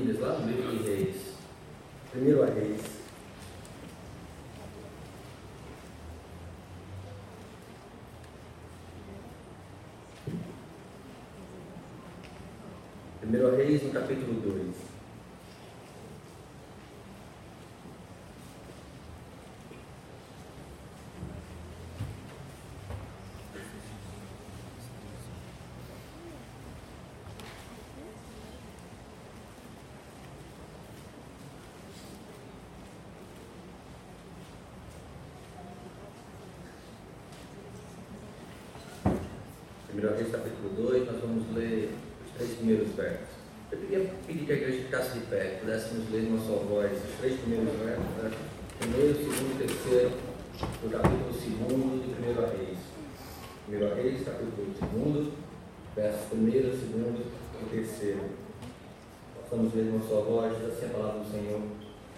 Bíblias lá no livro de Reis. Primeiro a Reis. Primeiro a Reis, no capítulo 2. Primeiro Reis, capítulo 2, nós vamos ler os 3 primeiros versos. Eu queria pedir que a igreja ficasse de pé, pudéssemos ler numa só voz os 3 primeiros versos, né? Primeiro, segundo, terceiro, do capítulo 2 de Primeiro Reis. Primeiro Reis, capítulo 2, versos 1º, 2º e 3º. Possamos ler numa só voz, diz assim a palavra do Senhor.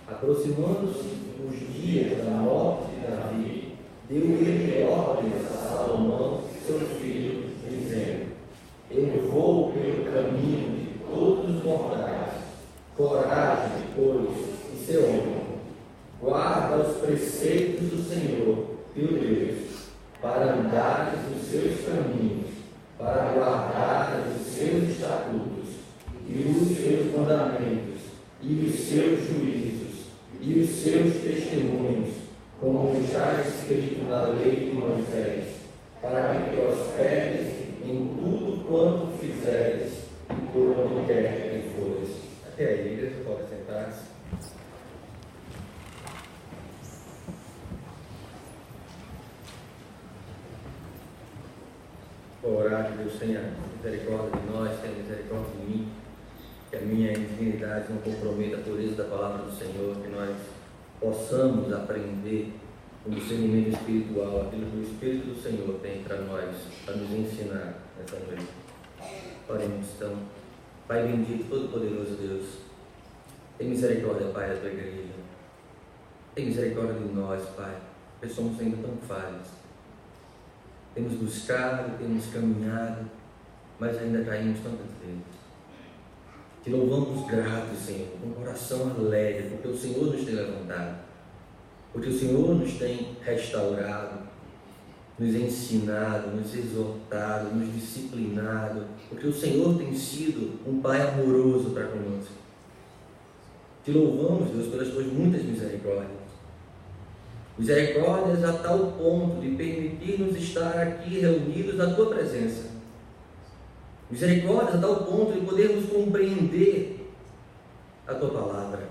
Aproximando-se os dias da morte de Davi, deu ele ordens a Salomão, seu filho, dizendo: eu vou pelo caminho de todos os mortais. Coragem, pois, e seu homem. Guarda os preceitos do Senhor, teu Deus, para andares nos seus caminhos, para guardares os seus estatutos, e os seus mandamentos, e os seus juízos, e os seus testemunhos, como está escrito na lei de Moisés, para que prosperes em tudo quanto fizeres e por onde quer que fores. Até aí, a igreja pode sentar-se. Vou orar, que Deus tenha misericórdia de nós, tenha misericórdia de mim, que a minha dignidade não comprometa a pureza da palavra do Senhor, que nós possamos aprender o discernimento espiritual, aquilo que o Espírito do Senhor tem para nós, para nos ensinar nessa noite. Oremos então. Pai bendito, todo-poderoso Deus, tem misericórdia, Pai, da tua igreja. Tem misericórdia de nós, Pai, porque somos ainda tão falhos. Temos buscado, temos caminhado, mas ainda caímos tantas vezes. Te louvamos gratos, Senhor, com um coração alegre, porque o Senhor nos tem levantado, porque o Senhor nos tem restaurado, nos ensinado, nos exortado, nos disciplinado, porque o Senhor tem sido um Pai amoroso para conosco. Te louvamos, Deus, pelas tuas muitas misericórdias. Misericórdias a tal ponto de permitir-nos estar aqui reunidos na tua presença. Misericórdias a tal ponto de podermos compreender a tua palavra,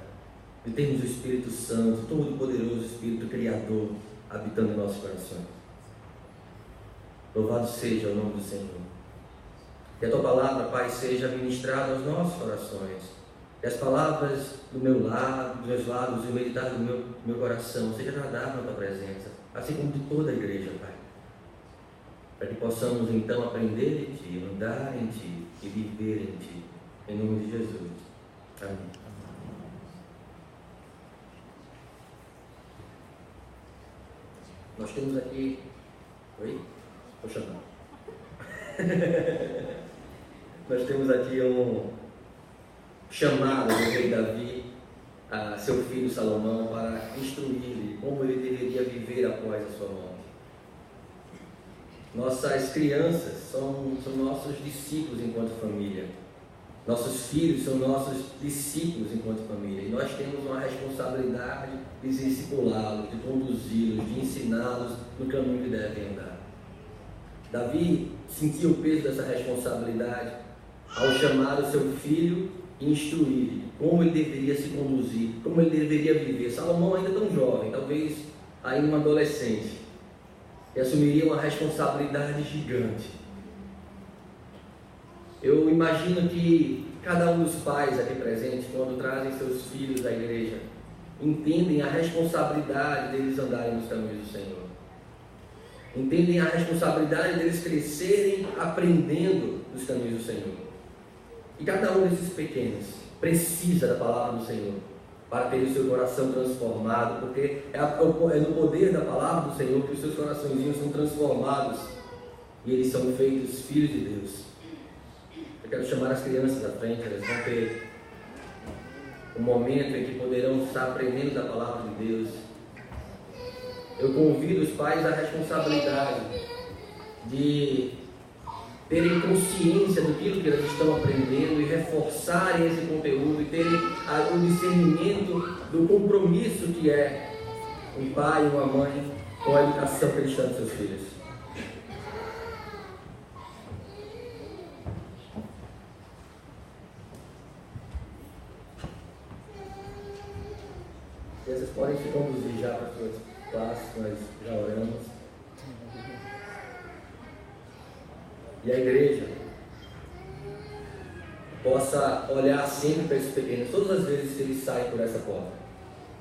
de termos o Espírito Santo, todo-poderoso Espírito Criador, habitando em nossos corações. Louvado seja o nome do Senhor. Que a tua palavra, Pai, seja ministrada aos nossos corações. Que as palavras do meu lado, dos meus lábios e o meditar do meu coração seja agradável na tua presença, assim como de toda a igreja, Pai. Para que possamos então aprender de ti, andar em ti e viver em ti. Em nome de Jesus. Amém. Nós temos aqui. Oi? Vou chamar. Nós temos aqui um chamado do rei Davi a seu filho Salomão para instruir-lhe como ele deveria viver após a sua morte. Nossas crianças são nossos discípulos enquanto família. Nossos filhos são nossos discípulos enquanto família. E nós temos uma responsabilidade de discipulá-los, de conduzi-los, de ensiná-los no caminho que devem andar. Davi sentiu o peso dessa responsabilidade ao chamar o seu filho e instruir como ele deveria se conduzir, como ele deveria viver. Salomão ainda tão jovem, talvez ainda um adolescente, e assumiria uma responsabilidade gigante. Eu imagino que cada um dos pais aqui presentes, quando trazem seus filhos à igreja, entendem a responsabilidade deles andarem nos caminhos do Senhor. Entendem a responsabilidade deles crescerem aprendendo nos caminhos do Senhor. E cada um desses pequenos precisa da palavra do Senhor para ter o seu coração transformado, porque é no poder da palavra do Senhor que os seus coraçõezinhos são transformados e eles são feitos filhos de Deus. Eu quero chamar as crianças à frente, elas vão ter um momento em que poderão estar aprendendo da palavra de Deus. Eu convido os pais à responsabilidade de terem consciência do que eles estão aprendendo e reforçarem esse conteúdo e terem o discernimento do compromisso que é um pai e uma mãe com a educação cristã dos seus filhos. Vocês podem se conduzir já para as suas classes, nós já oramos. E a igreja possa olhar sempre para esses pequenos, todas as vezes que eles saem por essa porta,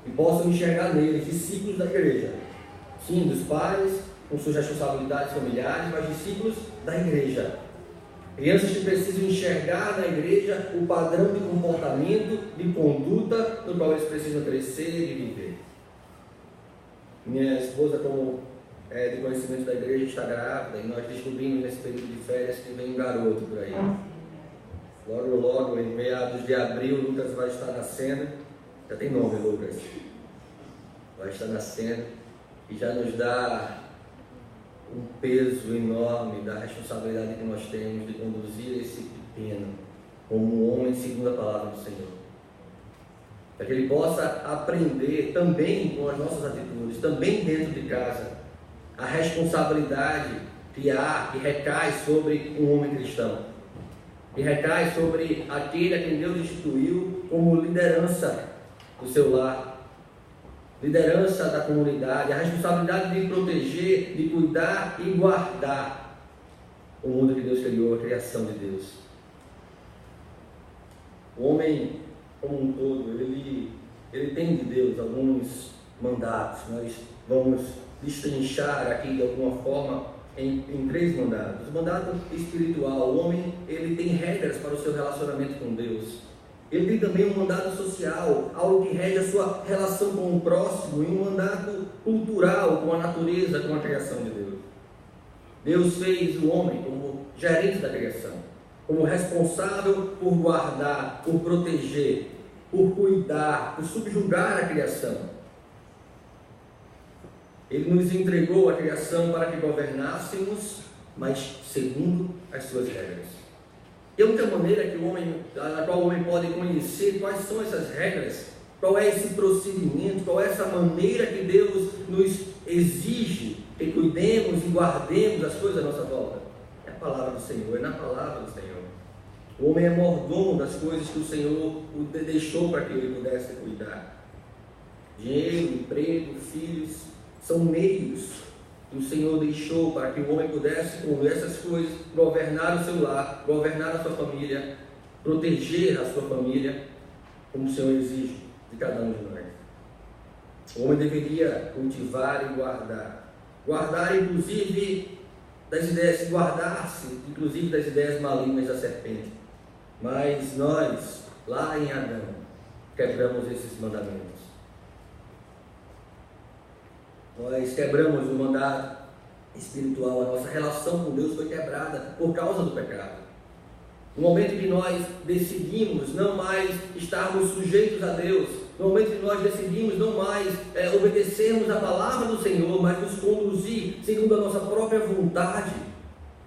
e possam enxergar neles discípulos da igreja, sim, dos pais, com suas responsabilidades familiares, mas discípulos da igreja. Crianças que precisam enxergar na igreja o padrão de comportamento, de conduta no qual eles precisam crescer e viver. Minha esposa, como de conhecimento da igreja, está grávida, e nós descobrimos nesse período de férias que vem um garoto por aí. Logo, em meados de abril, Lucas vai estar nascendo. Já tem nome, Lucas. Vai estar nascendo e já nos dá um peso enorme da responsabilidade que nós temos de conduzir esse pequeno como um homem segundo a palavra do Senhor. Para que ele possa aprender também com as nossas atitudes, também dentro de casa, a responsabilidade que recai sobre um homem cristão, que recai sobre aquele a quem Deus instituiu como liderança do seu lar, liderança da comunidade, a responsabilidade de proteger, de cuidar e guardar o mundo que Deus criou, a criação de Deus. O homem, como um todo, ele tem de Deus alguns mandatos. Nós vamos destrinchar aqui de alguma forma em 3 mandatos. O mandato espiritual: o homem ele tem regras para o seu relacionamento com Deus. Ele tem também um mandato social, algo que rege a sua relação com o próximo, e um mandato cultural, com a natureza, com a criação de Deus. Deus fez o homem como gerente da criação, como responsável por guardar, por proteger, por cuidar, por subjugar a criação. Ele nos entregou a criação para que governássemos, mas segundo as suas regras. E a única maneira na qual o homem pode conhecer quais são essas regras, qual é esse procedimento, qual é essa maneira que Deus nos exige que cuidemos e guardemos as coisas à nossa volta, é a palavra do Senhor, é na palavra do Senhor. O homem é mordomo das coisas que o Senhor o deixou para que ele pudesse cuidar. Dinheiro, emprego, filhos, são meios que o Senhor deixou para que o homem pudesse, com essas coisas, governar o seu lar, governar a sua família, proteger a sua família, como o Senhor exige de cada um de nós. O homem deveria cultivar e guardar inclusive das ideias, guardar-se inclusive das ideias malignas da serpente. Mas nós, lá em Adão, quebramos esses mandamentos. Nós quebramos o mandato espiritual, a nossa relação com Deus foi quebrada por causa do pecado. No momento que nós decidimos não mais estarmos sujeitos a Deus, no momento que nós decidimos não mais obedecermos a palavra do Senhor, mas nos conduzir segundo a nossa própria vontade,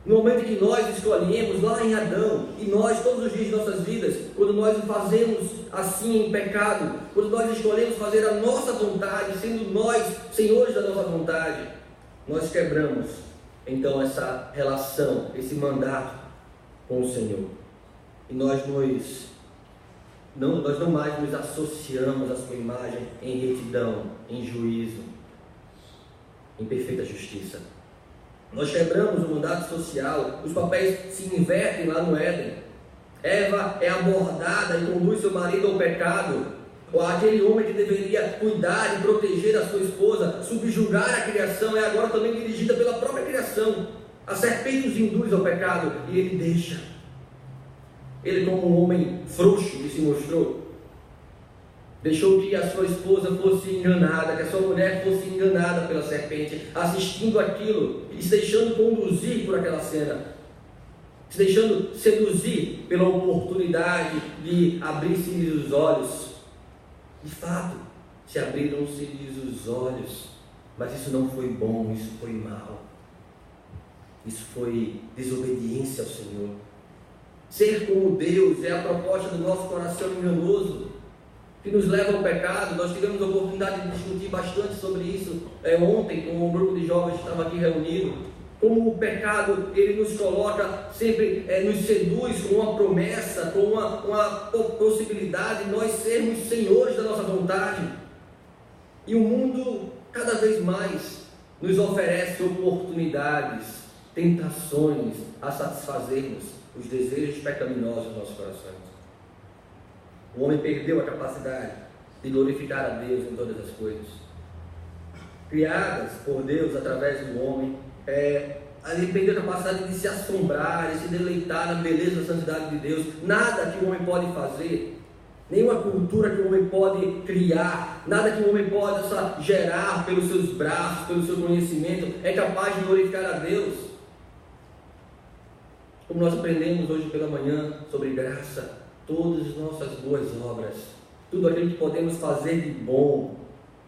no momento que nós escolhemos lá em Adão, e nós todos os dias de nossas vidas, quando nós fazemos assim em pecado, quando nós escolhemos fazer a nossa vontade, sendo nós senhores da nossa vontade, nós quebramos então essa relação, esse mandato com o Senhor. E nós não mais nos associamos à sua imagem em retidão, em juízo, em perfeita justiça. Nós quebramos o mandato social, os papéis se invertem lá no Éden. Eva é abordada e conduz seu marido ao pecado. Ou aquele homem que deveria cuidar e proteger a sua esposa, subjugar a criação, é agora também dirigida pela própria criação. A serpente os induz ao pecado e ele deixa. Ele, como um homem frouxo que se mostrou, deixou que a sua esposa fosse enganada, que a sua mulher fosse enganada pela serpente, assistindo aquilo e se deixando conduzir por aquela cena, se deixando seduzir pela oportunidade de abrir-se os olhos De fato, se abriram-se os olhos, mas isso não foi bom, isso foi mal. Isso foi desobediência ao Senhor. Ser como Deus é a proposta do nosso coração enganoso, que nos leva ao pecado. Nós tivemos a oportunidade de discutir bastante sobre isso ontem, com um grupo de jovens que estava aqui reunido. Como o pecado, ele nos coloca sempre, nos seduz com uma promessa, com uma possibilidade de nós sermos senhores da nossa vontade. E o mundo, cada vez mais, nos oferece oportunidades, tentações a satisfazermos os desejos pecaminosos dos nossos corações. O homem perdeu a capacidade de glorificar a Deus em todas as coisas. Criadas por Deus através do homem, ele perdeu a capacidade de se assombrar, de se deleitar na beleza e santidade de Deus. Nada que o homem pode fazer, nenhuma cultura que o homem pode criar, nada que o homem possa gerar pelos seus braços, pelo seu conhecimento, é capaz de glorificar a Deus. Como nós aprendemos hoje pela manhã sobre graça, todas as nossas boas obras, tudo aquilo que podemos fazer de bom,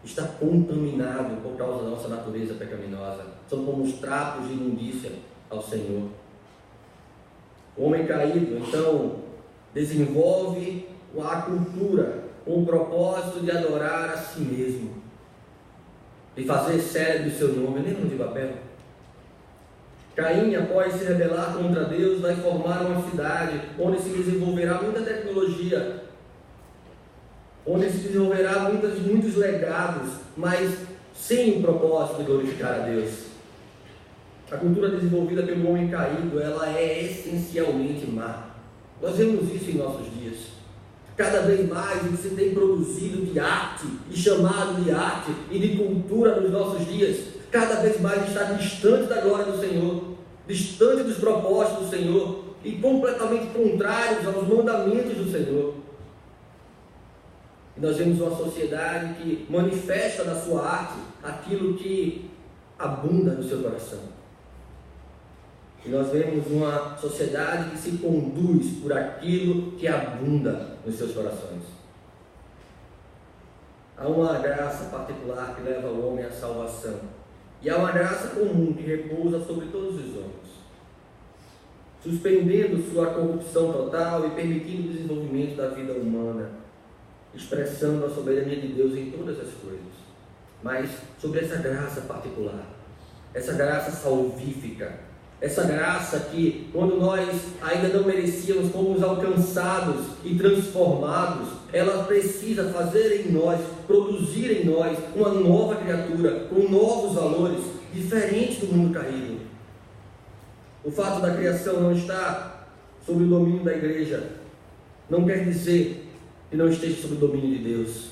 está contaminado por causa da nossa natureza pecaminosa. São como os trapos de imundícia ao Senhor. O homem caído, então, desenvolve a cultura com o propósito de adorar a si mesmo, de fazer célebre o seu nome. Lembram de Babel? Caim, após se rebelar contra Deus, vai formar uma cidade onde se desenvolverá muita tecnologia, onde se desenvolverá muitos legados, mas sem o propósito de glorificar a Deus. A cultura desenvolvida pelo homem caído, ela é essencialmente má. Nós vemos isso em nossos dias. Cada vez mais se tem produzido de arte, e chamado de arte e de cultura nos nossos dias. Cada vez mais está distante da glória do Senhor, distante dos propósitos do Senhor e completamente contrários aos mandamentos do Senhor. E nós vemos uma sociedade que manifesta na sua arte aquilo que abunda no seu coração. E nós vemos uma sociedade que se conduz por aquilo que abunda nos seus corações. Há uma graça particular que leva o homem à salvação. E há uma graça comum que repousa sobre todos os homens, suspendendo sua corrupção total e permitindo o desenvolvimento da vida humana, expressando a soberania de Deus em todas as coisas. Mas sobre essa graça particular, essa graça salvífica, essa graça que, quando nós ainda não merecíamos, fomos alcançados e transformados, ela precisa fazer em nós, produzir em nós uma nova criatura, com novos valores, diferentes do mundo caído. O fato da criação não estar sob o domínio da igreja não quer dizer que não esteja sob o domínio de Deus.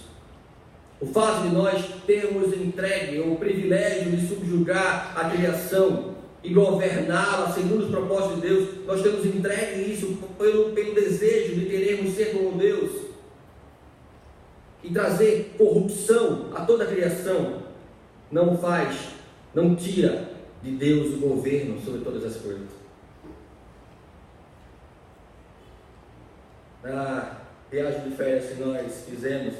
O fato de nós termos entregue o privilégio de subjugar a criação e governá-la segundo os propósitos de Deus, nós temos entregue isso pelo desejo de querermos ser como Deus e trazer corrupção a toda a criação, não tira de Deus o governo sobre todas as coisas. Na viagem de férias que nós fizemos,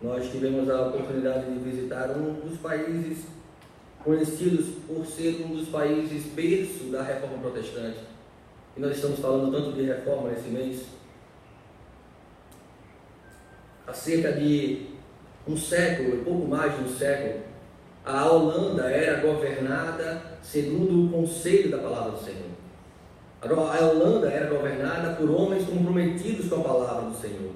nós tivemos a oportunidade de visitar um dos países conhecidos por ser um dos países berço da reforma protestante. E nós estamos falando tanto de reforma nesse mês. Há cerca de um século, pouco mais de um século, a Holanda era governada segundo o conselho da palavra do Senhor. A Holanda era governada por homens comprometidos com a palavra do Senhor.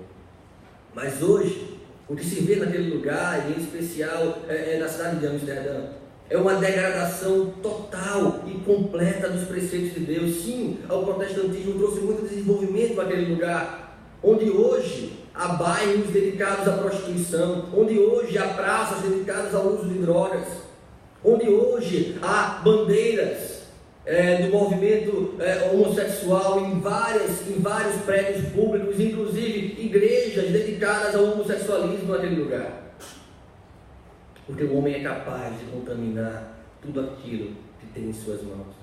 Mas hoje, o que se vê naquele lugar, e em especial na cidade de Amsterdã, é uma degradação total e completa dos preceitos de Deus. Sim, o protestantismo trouxe muito desenvolvimento para aquele lugar, onde hoje há bairros dedicados à prostituição, onde hoje há praças dedicadas ao uso de drogas, onde hoje há bandeiras do movimento homossexual em vários prédios públicos, inclusive igrejas dedicadas ao homossexualismo naquele lugar. Porque o homem é capaz de contaminar tudo aquilo que tem em suas mãos.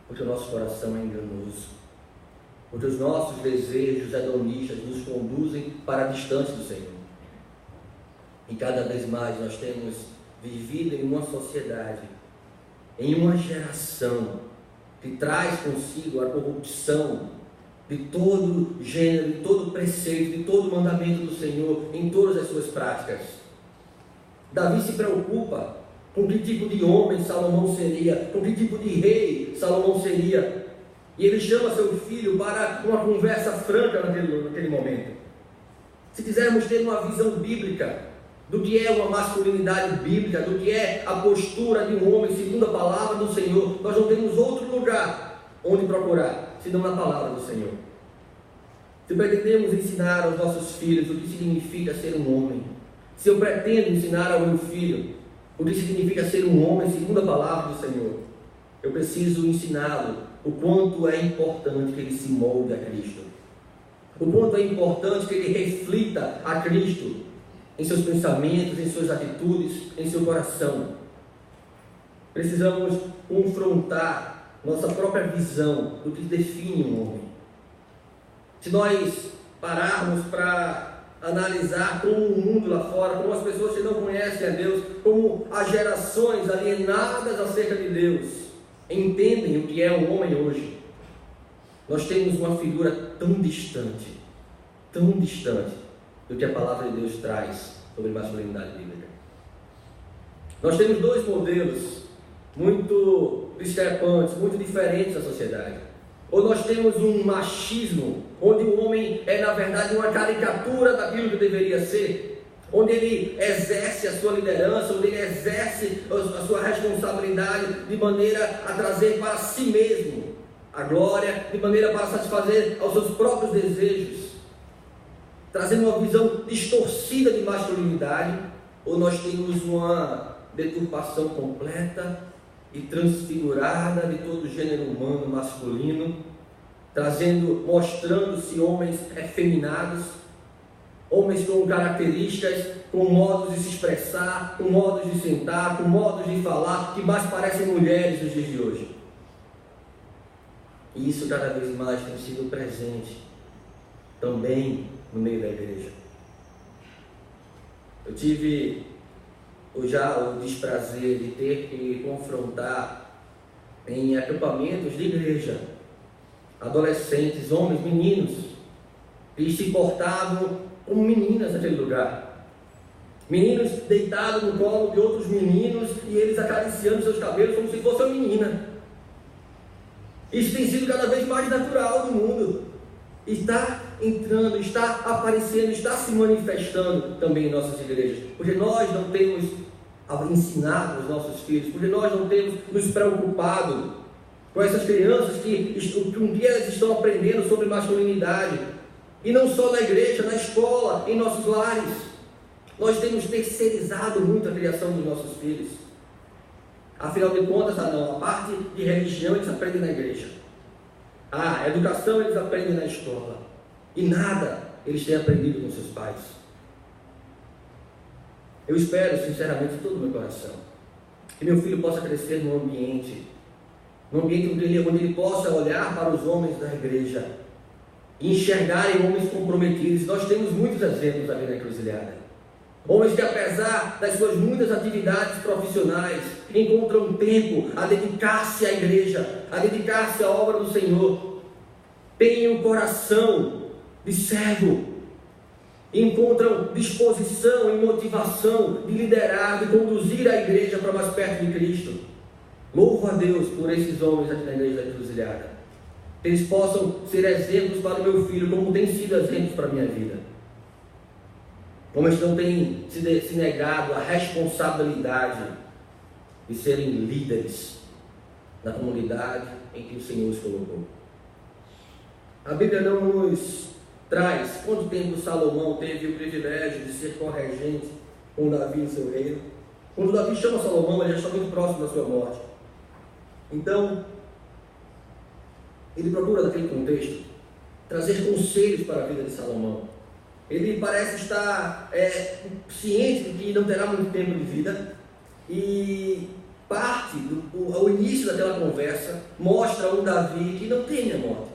Porque o nosso coração é enganoso. Porque os nossos desejos hedonistas nos conduzem para a distância do Senhor. E cada vez mais nós temos vivido em uma sociedade, em uma geração que traz consigo a corrupção de todo gênero, de todo preceito, de todo mandamento do Senhor em todas as suas práticas. Davi se preocupa com que tipo de homem Salomão seria, com que tipo de rei Salomão seria. E ele chama seu filho para uma conversa franca naquele momento. Se quisermos ter uma visão bíblica do que é uma masculinidade bíblica, do que é a postura de um homem segundo a palavra do Senhor, nós não temos outro lugar onde procurar, senão na palavra do Senhor. Se pretendemos ensinar aos nossos filhos o que significa ser um homem, se eu pretendo ensinar ao meu filho o que significa ser um homem segundo a palavra do Senhor, eu preciso ensiná-lo o quanto é importante que ele se molde a Cristo, o quanto é importante que ele reflita a Cristo em seus pensamentos, em suas atitudes, em seu coração. Precisamos confrontar nossa própria visão do que define um homem. Se nós pararmos para analisar como o mundo lá fora, como as pessoas que não conhecem a Deus, como as gerações alienadas acerca de Deus entendem o que é um homem hoje, nós temos uma figura tão distante do que a palavra de Deus traz sobre masculinidade bíblica. Nós temos dois modelos muito discrepantes, muito diferentes na sociedade. Ou nós temos um machismo, onde o homem é na verdade uma caricatura daquilo que deveria ser, onde ele exerce a sua liderança, onde ele exerce a sua responsabilidade de maneira a trazer para si mesmo a glória, de maneira para satisfazer aos seus próprios desejos, trazendo uma visão distorcida de masculinidade. Ou nós temos uma deturpação completa e transfigurada de todo o gênero humano masculino, mostrando-se homens efeminados, homens com características, com modos de se expressar, com modos de sentar, com modos de falar, que mais parecem mulheres nos dias de hoje. E isso cada vez mais tem sido presente também no meio da igreja. Eu tive já o desprazer de ter que confrontar em acampamentos de igreja adolescentes, homens, meninos, que se portavam como meninas naquele lugar. Meninos deitados no colo de outros meninos e eles acariciando seus cabelos como se fosse uma menina. Isso tem sido cada vez mais natural no mundo. Está entrando, está aparecendo, está se manifestando também em nossas igrejas, porque nós não temos ensinado os nossos filhos, porque nós não temos nos preocupado com essas crianças que um dia elas estão aprendendo sobre masculinidade, e não só na igreja, na escola, em nossos lares. Nós temos terceirizado muito a criação dos nossos filhos. Afinal de contas, a parte de religião eles aprendem na igreja, a educação eles aprendem na escola, e nada eles têm aprendido com seus pais. Eu espero sinceramente de todo o meu coração que meu filho possa crescer num ambiente onde ele possa olhar para os homens da igreja e enxergarem homens comprometidos. Nós temos muitos exemplos ali na Encruzilhada, homens que, apesar das suas muitas atividades profissionais, encontram tempo a dedicar-se à igreja, a dedicar-se à obra do Senhor, têm um coração de servo, encontram disposição e motivação de liderar, de conduzir a igreja para mais perto de Cristo. Louvo a Deus por esses homens aqui na igreja da Encruzilhada, que eles possam ser exemplos para o meu filho, como têm sido exemplos para a minha vida. Como eles não têm se negado a responsabilidade de serem líderes na comunidade em que o Senhor os colocou. A Bíblia não nos traz quanto tempo Salomão teve o privilégio de ser corregente com Davi em seu reino. Quando Davi chama Salomão, ele já está muito próximo da sua morte. Então, ele procura, naquele contexto, trazer conselhos para a vida de Salomão. Ele parece estar ciente de que não terá muito tempo de vida, e o início daquela conversa mostra um Davi que não teme a morte.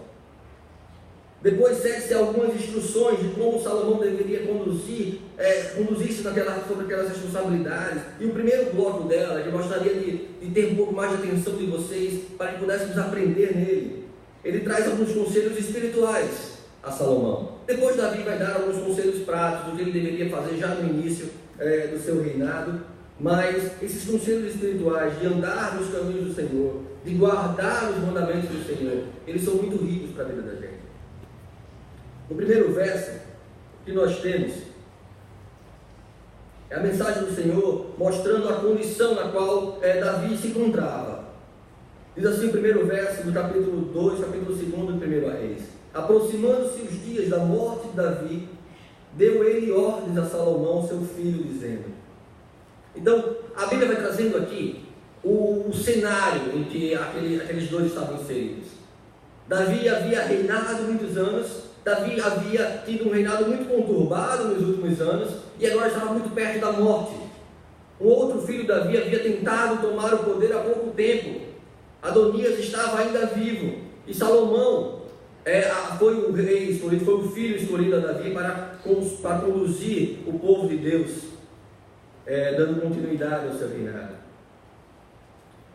Depois segue-se algumas instruções de como Salomão deveria conduzir conduzisse sobre aquelas responsabilidades. E o primeiro bloco dela, que eu gostaria de ter um pouco mais de atenção de vocês, para que pudéssemos aprender nele. Ele traz alguns conselhos espirituais a Salomão. Depois Davi vai dar alguns conselhos práticos do que ele deveria fazer já no início do seu reinado. Mas esses conselhos espirituais de andar nos caminhos do Senhor, de guardar os mandamentos do Senhor, eles são muito ricos para a vida da gente. No primeiro verso que nós temos é a mensagem do Senhor mostrando a condição na qual Davi se encontrava. Diz assim o primeiro verso do capítulo 2, capítulo 2 do 1 Reis: aproximando-se os dias da morte de Davi, deu ele ordens a Salomão, seu filho, dizendo. Então, a Bíblia vai trazendo aqui o cenário em que aqueles dois estavam inseridos. Davi havia reinado muitos anos, Davi havia tido um reinado muito conturbado nos últimos anos, e agora estava muito perto da morte. Um outro filho de Davi havia tentado tomar o poder há pouco tempo. Adonias estava ainda vivo, e Salomão foi o rei escolhido, foi o filho escolhido a Davi para conduzir o povo de Deus, dando continuidade ao seu reinado.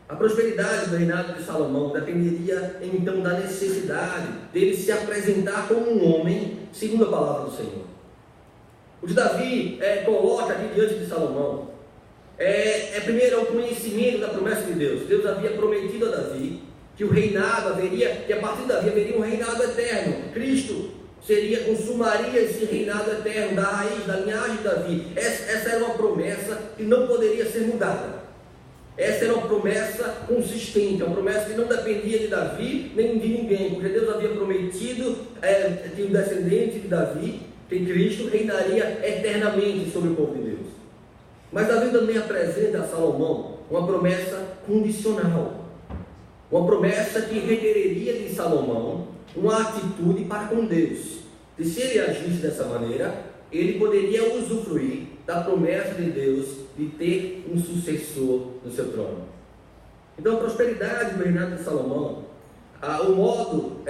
A prosperidade do reinado de Salomão dependeria então da necessidade dele se apresentar como um homem segundo a palavra do Senhor. O que Davi coloca aqui diante de Salomão primeiro o conhecimento da promessa de Deus. Deus havia prometido a Davi que o reinado haveria, que a partir de Davi haveria um reinado eterno. Cristo consumaria esse reinado eterno da raiz, da linhagem de Davi. Essa era uma promessa que não poderia ser mudada. Essa era uma promessa consistente, uma promessa que não dependia de Davi nem de ninguém, porque Deus havia prometido que o descendente de Davi, que Cristo, reinaria eternamente sobre o povo de Deus. Mas Davi também apresenta a Salomão uma promessa condicional, uma promessa que requereria de Salomão uma atitude para com Deus. E se ele agisse dessa maneira, ele poderia usufruir da promessa de Deus de ter um sucessor no seu trono. Então, a prosperidade do reinado de Salomão, o modo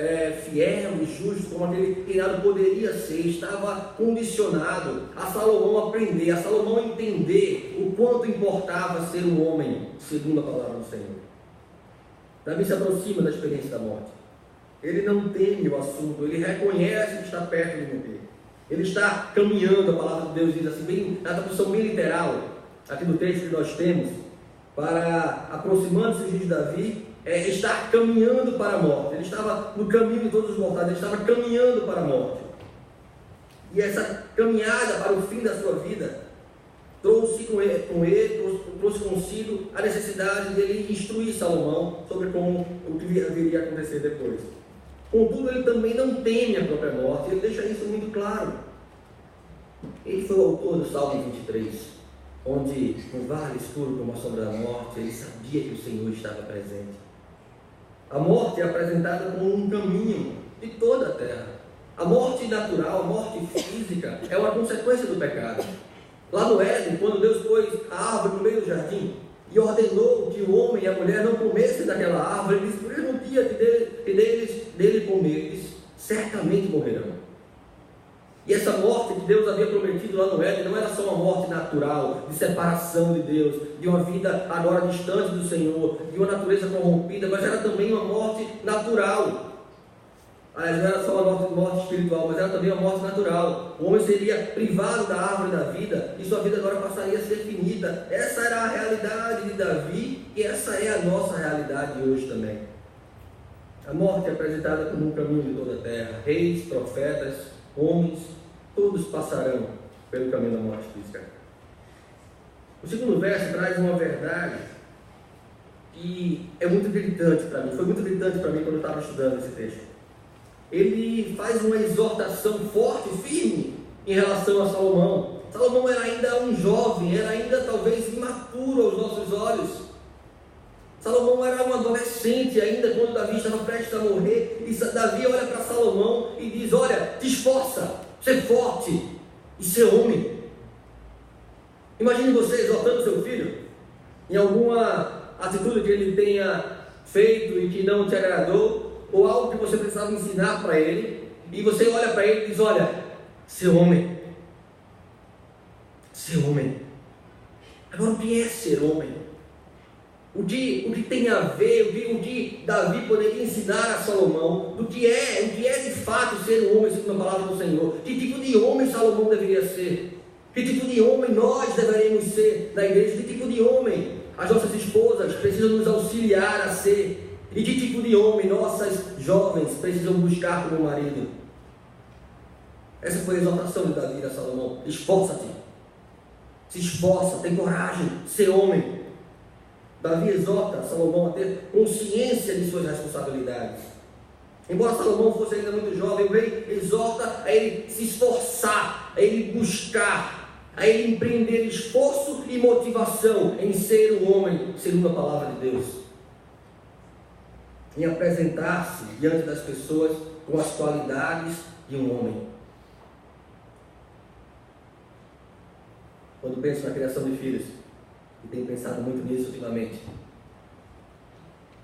fiel e justo como aquele reinado poderia ser, estava condicionado a Salomão aprender, a Salomão entender o quanto importava ser um homem segundo a palavra do Senhor. Davi se aproxima da experiência da morte. Ele não teme o assunto, ele reconhece que está perto de morrer. Ele está caminhando, a palavra de Deus diz assim, bem, na tradução bem literal, aqui do texto que nós temos, para aproximando-se de Davi, estar caminhando para a morte. Ele estava no caminho de todos os mortais, ele estava caminhando para a morte. E essa caminhada para o fim da sua vida trouxe consigo a necessidade dele instruir Salomão sobre o que viria a acontecer depois. Contudo, ele também não teme a própria morte, ele deixa isso muito claro. Ele foi o autor do Salmo 23, onde no vale escuro como a sombra da morte, ele sabia que o Senhor estava presente. A morte é apresentada como um caminho de toda a terra. A morte natural, a morte física, é uma consequência do pecado. Lá no Éden, quando Deus pôs a árvore no meio do jardim e ordenou que o homem e a mulher não comessem daquela árvore, ele disse, por no dia que dele comerem, certamente morrerão. E essa morte que Deus havia prometido lá no Éden não era só uma morte natural, de separação de Deus, de uma vida agora distante do Senhor, de uma natureza corrompida, mas era também uma morte natural. Aliás, não era só uma morte espiritual, mas era também uma morte natural. O homem seria privado da árvore da vida e sua vida agora passaria a ser finita. Essa era a realidade de Davi e essa é a nossa realidade hoje também. A morte é apresentada como um caminho de toda a terra. Reis, profetas, homens, todos passarão pelo caminho da morte física. O segundo verso traz uma verdade que é muito gritante para mim. Foi muito gritante para mim quando eu estava estudando esse texto. Ele faz uma exortação forte e firme em relação a Salomão. Salomão era ainda um jovem, era ainda talvez imaturo aos nossos olhos. Salomão era um adolescente ainda quando Davi estava prestes a morrer. E Davi olha para Salomão e diz, olha, te esforça, ser forte e ser homem. Imagine você exortando seu filho em alguma atitude que ele tenha feito e que não te agradou, ou algo que você precisava ensinar para ele, e você olha para ele e diz, olha, ser homem, ser homem. Agora, o que é ser homem? O que tem a ver, o que Davi poderia ensinar a Salomão, o que é de fato ser um homem, segundo a palavra do Senhor? Que tipo de homem Salomão deveria ser? Que tipo de homem nós deveríamos ser na igreja? Que tipo de homem as nossas esposas precisam nos auxiliar a ser? E que tipo de homem nossas jovens precisam buscar como marido? Essa foi a exortação de Davi a Salomão. Esforça-te, se esforça, tem coragem, ser homem. Davi exorta Salomão a ter consciência de suas responsabilidades. Embora Salomão fosse ainda muito jovem, o rei exorta a ele se esforçar, a ele buscar, a ele empreender esforço e motivação em ser um homem, segundo a palavra de Deus, em apresentar-se diante das pessoas com as qualidades de um homem. Quando penso na criação de filhos, e tenho pensado muito nisso ultimamente,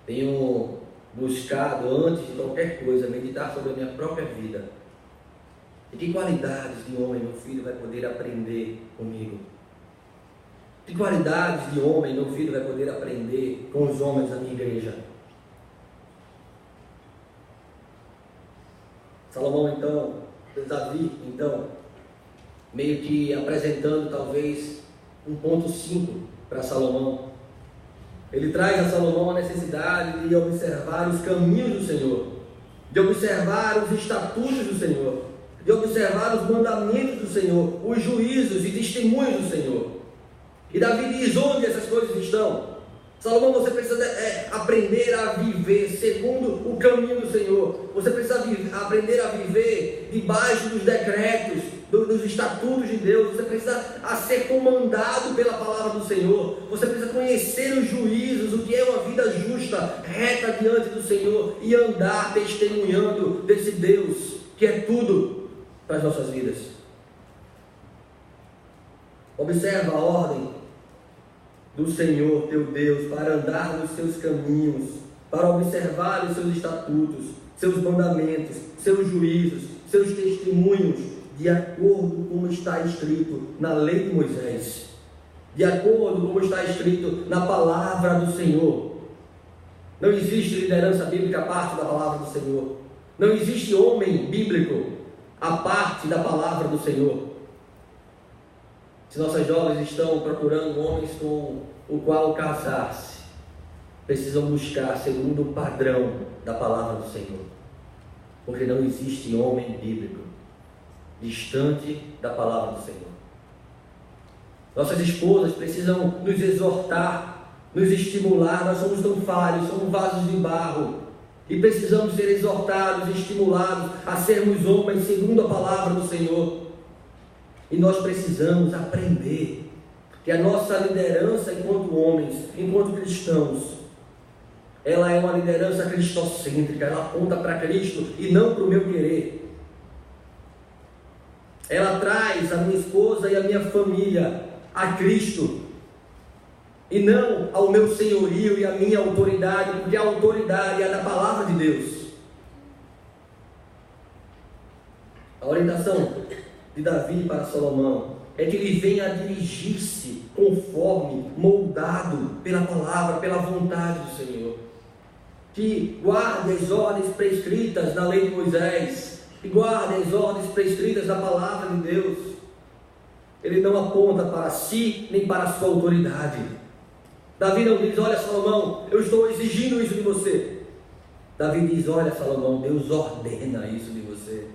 tenho buscado, antes de qualquer coisa, meditar sobre a minha própria vida. E que qualidades de homem meu filho vai poder aprender comigo? Que qualidades de homem meu filho vai poder aprender com os homens da minha igreja? Salomão, então, Davi, então, meio que apresentando talvez um ponto 5 para Salomão. Ele traz a Salomão a necessidade de observar os caminhos do Senhor, de observar os estatutos do Senhor, de observar os mandamentos do Senhor, os juízos e testemunhos do Senhor. E Davi diz onde essas coisas estão. Salomão, você precisa aprender a viver segundo o caminho do Senhor. Você precisa aprender a viver debaixo dos decretos, dos estatutos de Deus. Você precisa ser comandado pela palavra do Senhor. Você precisa conhecer os juízos, o que é uma vida justa, reta diante do Senhor, e andar testemunhando desse Deus que é tudo para as nossas vidas. Observa a ordem do Senhor teu Deus para andar nos seus caminhos, para observar os seus estatutos, seus mandamentos, seus juízos, seus testemunhos, de acordo com como está escrito na lei de Moisés, de acordo com como está escrito na palavra do Senhor. Não existe liderança bíblica à parte da palavra do Senhor. Não existe homem bíblico à parte da palavra do Senhor. Se nossas jovens estão procurando homens com o qual casar-se, precisam buscar segundo o padrão da palavra do Senhor, porque não existe homem bíblico distante da palavra do Senhor. Nossas esposas precisam nos exortar, nos estimular. Nós somos tão falhos, somos vasos de barro, e precisamos ser exortados e estimulados a sermos homens segundo a palavra do Senhor. E nós precisamos aprender que a nossa liderança enquanto homens, enquanto cristãos, ela é uma liderança cristocêntrica. Ela aponta para Cristo e não para o meu querer. Ela traz a minha esposa e a minha família a Cristo e não ao meu senhorio e à minha autoridade, porque a autoridade é da palavra de Deus. A orientação de Davi para Salomão é que ele venha a dirigir-se conforme, moldado pela palavra, pela vontade do Senhor, que guarde as ordens prescritas na lei de Moisés, que guarde as ordens prescritas na palavra de Deus. Ele não aponta para si nem para a sua autoridade. Davi não diz: olha, Salomão, eu estou exigindo isso de você. Davi diz: olha, Salomão, Deus ordena isso de você.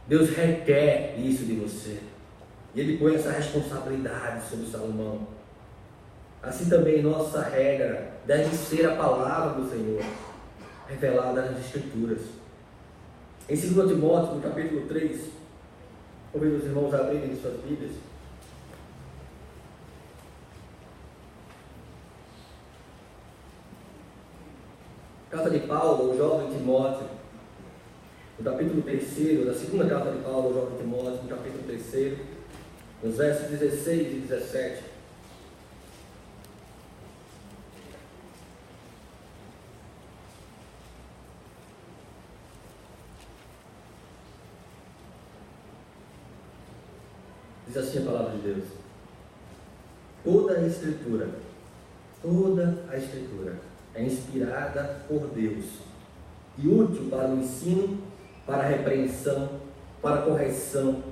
Deus requer isso de você. E ele põe essa responsabilidade sobre Salomão. Assim também nossa regra deve ser a palavra do Senhor, revelada nas Escrituras. Em 2 Timóteo, no capítulo 3, convido os irmãos a abrirem suas Bíblias. Carta de Paulo ao jovem Timóteo, no capítulo 3, da segunda carta de Paulo ao jovem Timóteo, no capítulo 3, nos versos 16 e 17. Diz assim a palavra de Deus: toda a Escritura é inspirada por Deus e útil para o ensino, para a repreensão, para a correção,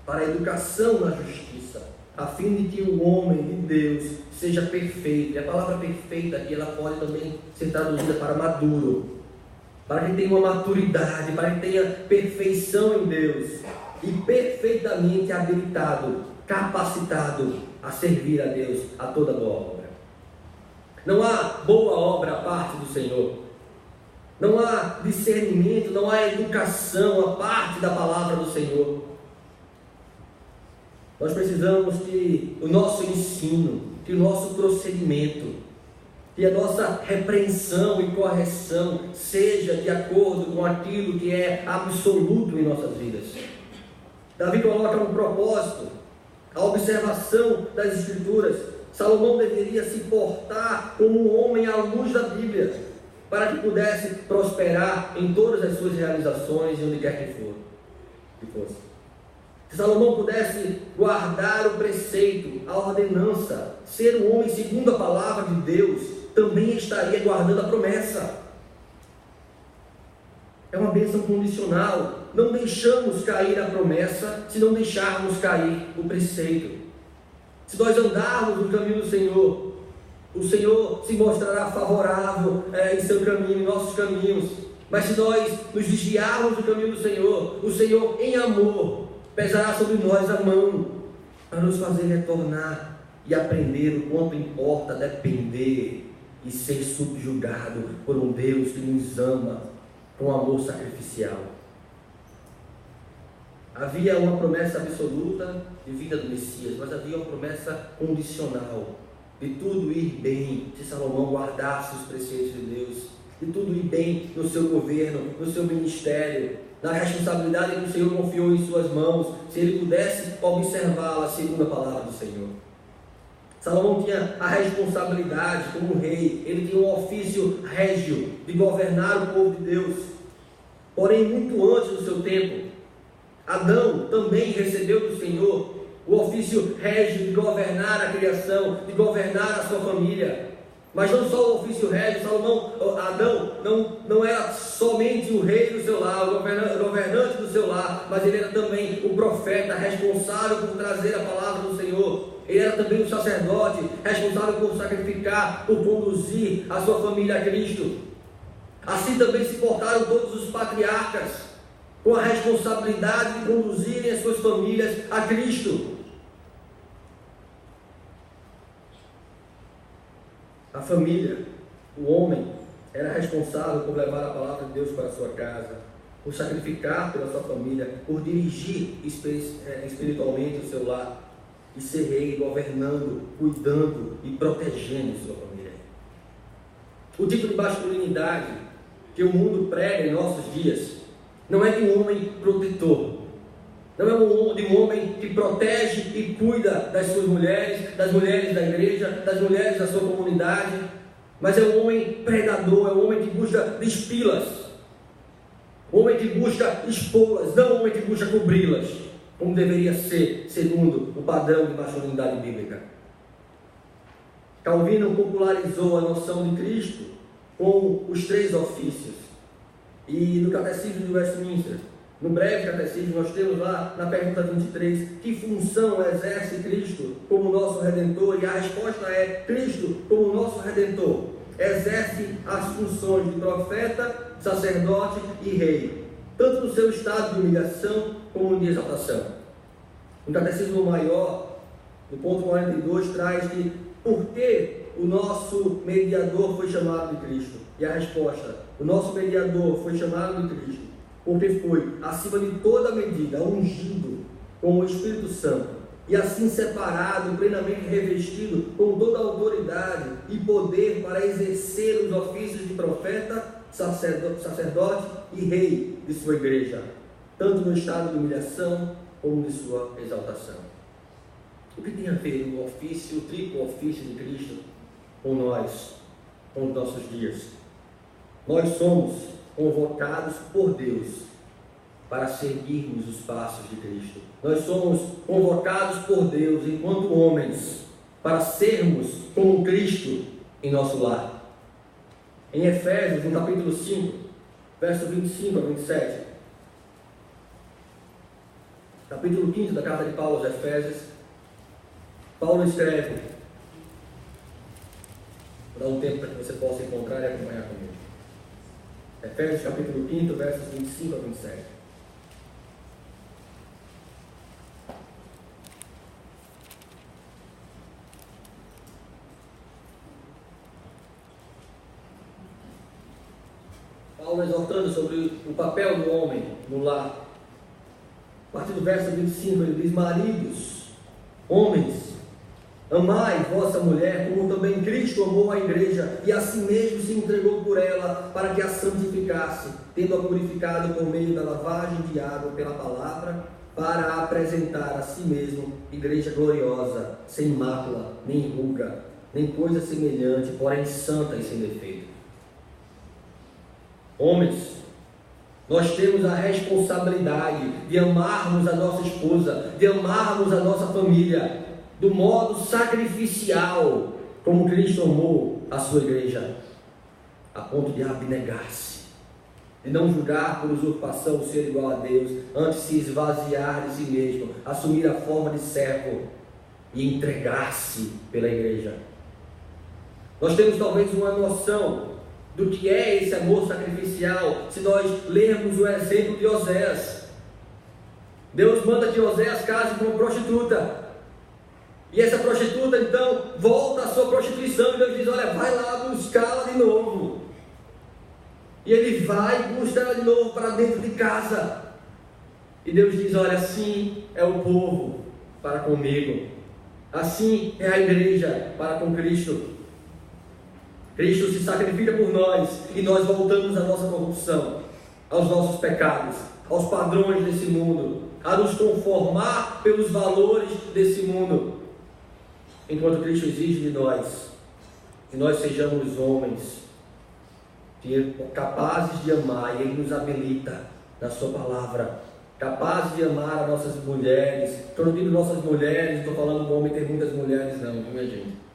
para a educação na justiça, a fim de que o homem de Deus seja perfeito. E a palavra perfeita aqui, ela pode também ser traduzida para maduro, para que tenha uma maturidade, para que tenha perfeição em Deus e perfeitamente habilitado, capacitado a servir a Deus a toda boa obra. Não há boa obra à parte do Senhor, não há discernimento, não há educação à parte da palavra do Senhor. Nós precisamos que o nosso ensino, que o nosso procedimento, que a nossa repreensão e correção seja de acordo com aquilo que é absoluto em nossas vidas. Davi coloca um propósito, a observação das Escrituras. Salomão deveria se portar como um homem à luz da Bíblia, para que pudesse prosperar em todas as suas realizações e onde quer que fosse. Se Salomão pudesse guardar o preceito, a ordenança, ser um homem segundo a palavra de Deus, também estaria guardando a promessa. É uma bênção condicional. Não deixamos cair a promessa se não deixarmos cair o preceito. Se nós andarmos no caminho do Senhor, o Senhor se mostrará favorável em seu caminho, em nossos caminhos. Mas se nós nos desviarmos do caminho do Senhor, o Senhor, em amor, pesará sobre nós a mão para nos fazer retornar e aprender o quanto importa depender e ser subjugado por um Deus que nos ama com amor sacrificial. Havia uma promessa absoluta de vida do Messias, mas havia uma promessa condicional de tudo ir bem se Salomão guardasse os preceitos de Deus, de tudo ir bem no seu governo, no seu ministério, na responsabilidade que o Senhor confiou em suas mãos, se ele pudesse observá-la segundo a palavra do Senhor. Salomão tinha a responsabilidade como rei, ele tinha um ofício régio de governar o povo de Deus. Porém, muito antes do seu tempo, Adão também recebeu do Senhor o ofício régio de governar a criação, de governar a sua família. Mas não só o ofício régio, Adão não era somente o rei do seu lar, o governante do seu lar, mas ele era também o profeta responsável por trazer a palavra do Senhor. Ele era também o sacerdote responsável por sacrificar, por conduzir a sua família a Cristo. Assim também se portaram todos os patriarcas, com a responsabilidade de conduzirem as suas famílias a Cristo. A família, o homem, era responsável por levar a palavra de Deus para a sua casa, por sacrificar pela sua família, por dirigir espiritualmente o seu lar e ser rei, governando, cuidando e protegendo sua família. O tipo de masculinidade que o mundo prega em nossos dias não é de um homem protetor, não é de um homem que protege e cuida das suas mulheres, das mulheres da igreja, das mulheres da sua comunidade, mas é um homem predador, é um homem que busca despilas, um homem que busca expô-las, não um homem que busca cobri-las, como deveria ser, segundo o padrão de masculinidade bíblica. Calvino popularizou a noção de Cristo com os 3 ofícios. E no Catecismo de Westminster, no breve catecismo, nós temos lá na pergunta 23, que função exerce Cristo como nosso Redentor? E a resposta é: Cristo, como nosso Redentor, exerce as funções de profeta, sacerdote e rei, tanto no seu estado de humilhação como de exaltação. No Catecismo Maior, no ponto 42, traz que por que o nosso mediador foi chamado de Cristo? E a resposta: o nosso mediador foi chamado de Cristo porque foi, acima de toda medida, ungido com o Espírito Santo, e assim separado, plenamente revestido com toda a autoridade e poder para exercer os ofícios de profeta, sacerdote e rei de sua igreja, tanto no estado de humilhação como de sua exaltação. O que tem a ver o ofício, o triplo ofício de Cristo com nós, com os nossos dias? Nós somos convocados por Deus para seguirmos os passos de Cristo. Nós somos convocados por Deus, enquanto homens, para sermos como Cristo em nosso lar. Em Efésios, no capítulo 5, verso 25 a 27, capítulo 15 da carta de Paulo aos Efésios, Paulo escreve, vou dar um tempo para que você possa encontrar e acompanhar comigo. Efésios capítulo 5, versos 25 a 27. Paulo exortando sobre o papel do homem no lar. A partir do verso 25 ele diz: maridos, homens, amai vossa mulher, como também Cristo amou a igreja, e a si mesmo se entregou por ela, para que a santificasse, tendo-a purificado por meio da lavagem de água pela palavra, para a apresentar a si mesmo igreja gloriosa, sem mácula, nem ruga, nem coisa semelhante, porém santa e sem defeito. Homens, nós temos a responsabilidade de amarmos a nossa esposa, de amarmos a nossa família, do modo sacrificial, como Cristo amou a sua igreja, a ponto de abnegar-se, de não julgar por usurpação o ser igual a Deus, antes se esvaziar de si mesmo, assumir a forma de servo e entregar-se pela igreja. Nós temos talvez uma noção do que é esse amor sacrificial, se nós lermos o exemplo de Oséias. Deus manda que Oséias case com uma prostituta, e essa prostituta então volta à sua prostituição, e Deus diz: olha, vai lá buscá-la de novo. E ele vai buscar ela de novo para dentro de casa, e Deus diz: olha, assim é o povo para comigo, assim é a igreja para com Cristo. Cristo se sacrifica por nós, e nós voltamos à nossa corrupção, aos nossos pecados, aos padrões desse mundo, a nos conformar pelos valores desse mundo, enquanto Cristo exige de nós que nós sejamos homens capazes de amar, e Ele nos habilita na sua palavra, capazes de amar as nossas mulheres. Quando eu digo nossas mulheres, estou falando do homem ter muitas mulheres, não, viu, minha gente?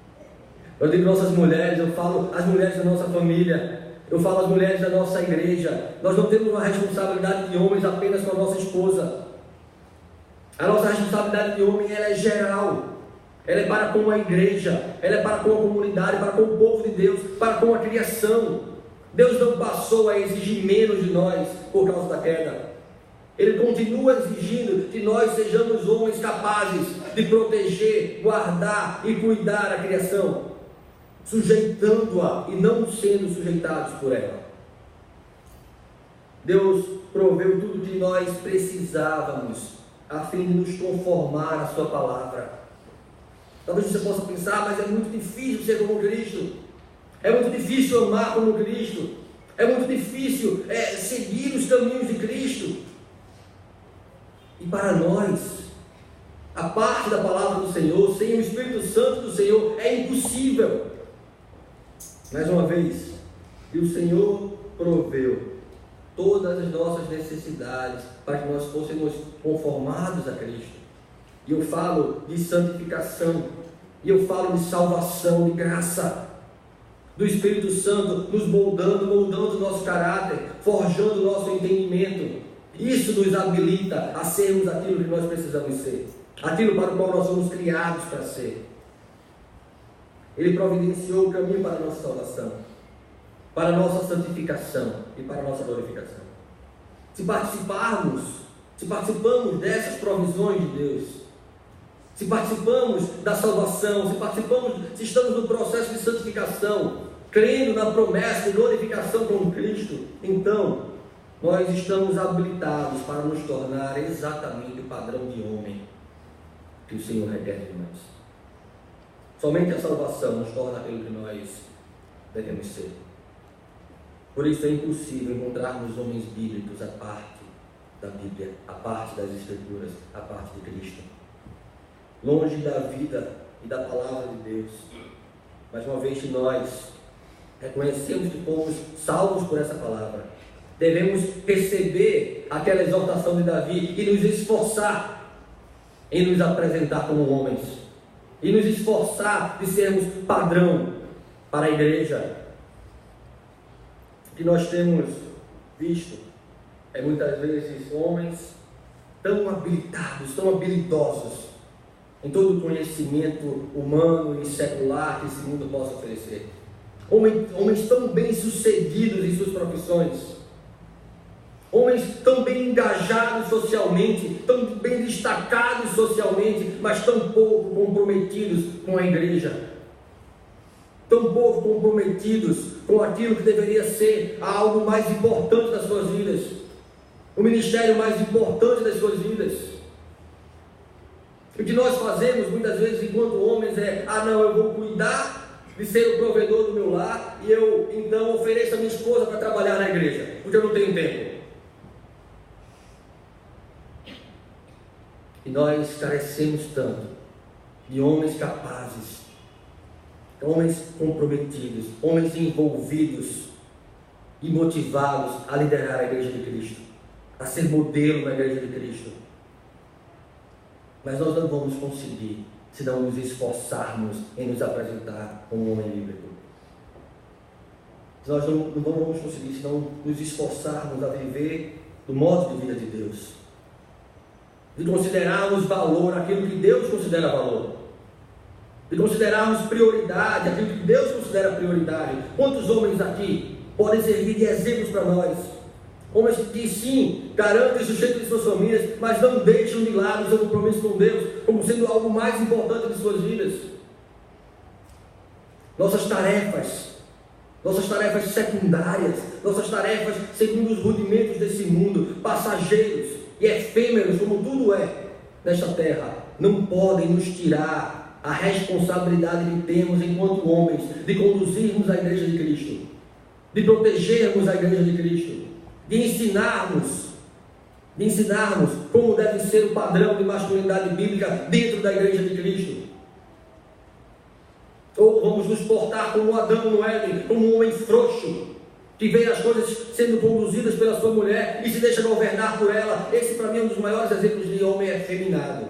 Eu digo nossas mulheres, eu falo as mulheres da nossa família, eu falo as mulheres da nossa igreja. Nós não temos uma responsabilidade de homens apenas com a nossa esposa. A nossa responsabilidade de homem, ela é geral, ela é para com a igreja, ela é para com a comunidade, para com o povo de Deus, para com a criação. Deus não passou a exigir menos de nós por causa da queda. Ele continua exigindo que nós sejamos homens capazes de proteger, guardar e cuidar a criação, sujeitando-a e não sendo sujeitados por ela. Deus proveu tudo o que nós precisávamos a fim de nos conformar à sua palavra. Talvez você possa pensar: mas é muito difícil ser como Cristo, é muito difícil amar como Cristo, é muito difícil seguir os caminhos de Cristo. E para nós, a parte da palavra do Senhor, sem o Espírito Santo do Senhor, é impossível. Mais uma vez, e o Senhor proveu todas as nossas necessidades para que nós fôssemos conformados a Cristo. E eu falo de santificação, e eu falo de salvação, de graça, do Espírito Santo nos moldando o nosso caráter, forjando o nosso entendimento. Isso nos habilita a sermos aquilo que nós precisamos ser, aquilo para o qual nós somos criados para ser. Ele providenciou o caminho para a nossa salvação, para a nossa santificação e para a nossa glorificação. Se participamos dessas provisões de Deus, se participamos da salvação, se estamos no processo de santificação, crendo na promessa de glorificação com Cristo, então nós estamos habilitados para nos tornar exatamente o padrão de homem que o Senhor requer de nós. Somente a salvação nos torna aquilo que nós devemos ser. Por isso é impossível encontrarmos homens bíblicos à parte da Bíblia, à parte das Escrituras, à parte de Cristo, longe da vida e da palavra de Deus. Mas uma vez que nós reconhecemos que fomos salvos por essa palavra, devemos receber ter aquela exortação de Davi e nos esforçar em nos apresentar como homens, e nos esforçar de sermos padrão para a igreja. O que nós temos visto é muitas vezes homens tão habilitados, tão habilidosos em todo o conhecimento humano e secular que esse mundo possa oferecer. Homens tão bem sucedidos em suas profissões, homens tão bem engajados socialmente, tão bem destacados socialmente, mas tão pouco comprometidos com a igreja, tão pouco comprometidos com aquilo que deveria ser algo mais importante das suas vidas, o ministério mais importante das suas vidas. O que nós fazemos muitas vezes enquanto homens é: não, eu vou cuidar de ser o provedor do meu lar, e eu então ofereço a minha esposa para trabalhar na igreja, porque eu não tenho tempo. E nós carecemos tanto de homens capazes, homens comprometidos, homens envolvidos e motivados a liderar a igreja de Cristo, a ser modelo na igreja de Cristo. Mas nós não vamos conseguir se não nos esforçarmos em nos apresentar como um homem bíblico. Nós não vamos conseguir se não nos esforçarmos a viver do modo de vida de Deus, de considerarmos valor aquilo que Deus considera valor, de considerarmos prioridade aquilo que Deus considera prioridade. Quantos homens aqui podem servir de exemplos para nós? Homens que sim, garantem o sustento de suas famílias, mas não deixam de lado o seu compromisso com Deus como sendo algo mais importante de suas vidas. Nossas tarefas secundárias, nossas tarefas segundo os rudimentos desse mundo, passageiros e efêmeros como tudo é nesta terra, não podem nos tirar a responsabilidade que temos enquanto homens de conduzirmos a igreja de Cristo, de protegermos a igreja de Cristo, de ensinarmos como deve ser o padrão de masculinidade bíblica dentro da igreja de Cristo. Ou vamos nos portar como Adão no Éden, como um homem frouxo, que vê as coisas sendo conduzidas pela sua mulher e se deixa governar por ela. Esse para mim é um dos maiores exemplos de homem efeminado.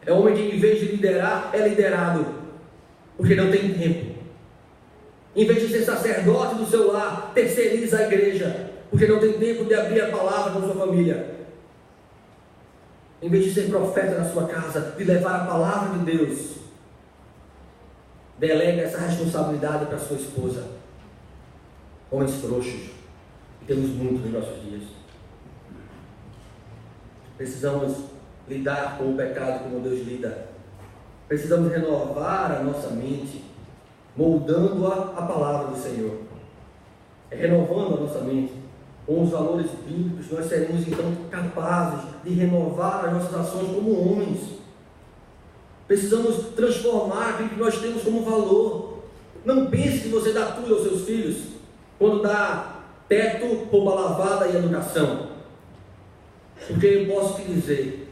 É um homem que, em vez de liderar, é liderado, porque não tem tempo. Em vez de ser sacerdote do seu lar, terceiriza a igreja, porque não tem tempo de abrir a palavra com sua família. Em vez de ser profeta na sua casa, de levar a palavra de Deus, delega essa responsabilidade para sua esposa. Homens frouxos, e temos muitos nos nossos dias. Precisamos lidar com o pecado como Deus lida. Precisamos renovar a nossa mente, moldando-a à palavra do Senhor. Renovando a nossa mente com os valores bíblicos, nós seremos então capazes de renovar as nossas ações como homens. Precisamos transformar aquilo que nós temos como valor. Não pense que você dá tudo aos seus filhos quando dá teto, roupa lavada e educação. Porque eu posso te dizer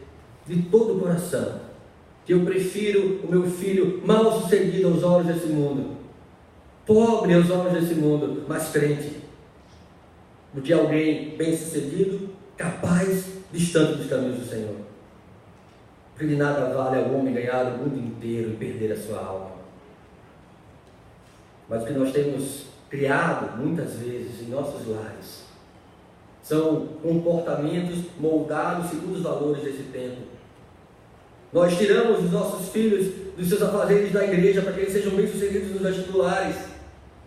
de todo o coração que eu prefiro o meu filho mal sucedido aos olhos desse mundo, pobre aos olhos desse mundo, mas crente, do que alguém bem sucedido, capaz, distante dos caminhos do Senhor. Porque de nada vale ao homem ganhar o mundo inteiro e perder a sua alma. Mas o que nós temos criado muitas vezes em nossos lares são comportamentos moldados segundo os valores desse tempo. Nós tiramos os nossos filhos dos seus afazeres da igreja para que eles sejam bem-sucedidos nos vestibulares.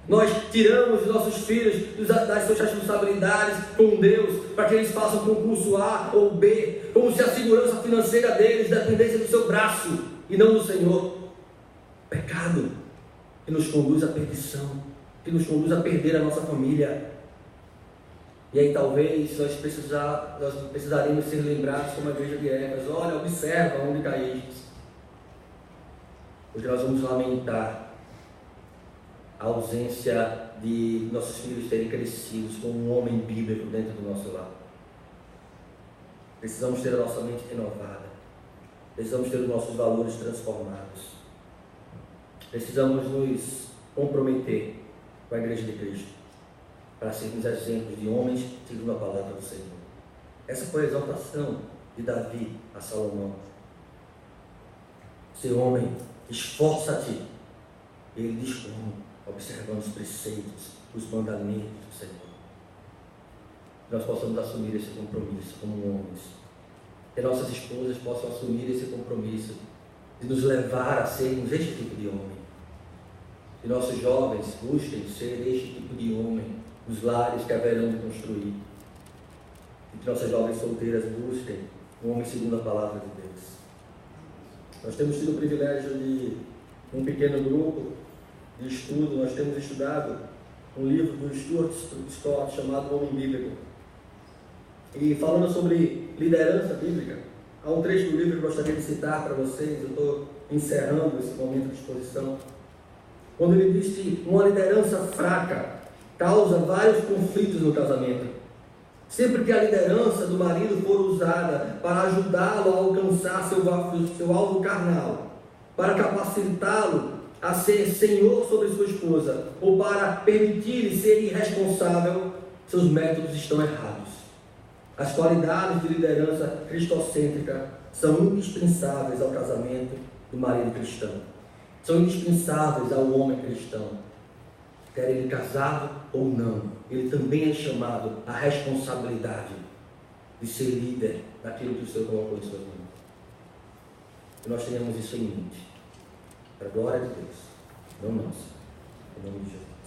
Nós tiramos os nossos filhos das suas responsabilidades com Deus para que eles façam concurso A ou B, como se a segurança financeira deles dependesse do seu braço e não do Senhor. Pecado que nos conduz à perdição, que nos conduz a perder a nossa família. E aí talvez nós precisaremos ser lembrados como a igreja de Éfeso: olha, observa onde caíste, porque nós vamos lamentar a ausência de nossos filhos terem crescido como um homem bíblico dentro do nosso lar. Precisamos ter a nossa mente renovada, precisamos ter os nossos valores transformados, precisamos nos comprometer com a igreja de Cristo para sermos exemplos de homens segundo a palavra do Senhor. Essa foi a exaltação de Davi a Salomão. Ser homem, esforça-te. Ele diz como? Observando os preceitos, os mandamentos do Senhor. Nós possamos assumir esse compromisso como homens. Que nossas esposas possam assumir esse compromisso de nos levar a sermos este tipo de homem. Que nossos jovens busquem ser este tipo de homem nos lares que haverão de construir. E que nossas jovens solteiras busquem um homem segundo a palavra de Deus. Nós temos tido o privilégio de um pequeno grupo de estudo. Nós temos estudado um livro do Stuart Scott chamado Homem Bíblico. E falando sobre liderança bíblica, há um trecho do livro que eu gostaria de citar para vocês. Eu estou encerrando esse momento de exposição. Quando ele diz que uma liderança fraca causa vários conflitos no casamento. Sempre que a liderança do marido for usada para ajudá-lo a alcançar seu alvo carnal, para capacitá-lo a ser senhor sobre sua esposa, ou para permitir-lhe ser irresponsável, seus métodos estão errados. As qualidades de liderança cristocêntrica são indispensáveis ao casamento do marido cristão. São indispensáveis ao homem cristão. Quer ele casado ou não, ele também é chamado à responsabilidade de ser líder daquilo que o Senhor colocou em suas mãos. Que nós tenhamos isso em mente. Para a glória de Deus, não nossa. Em nome de Jesus.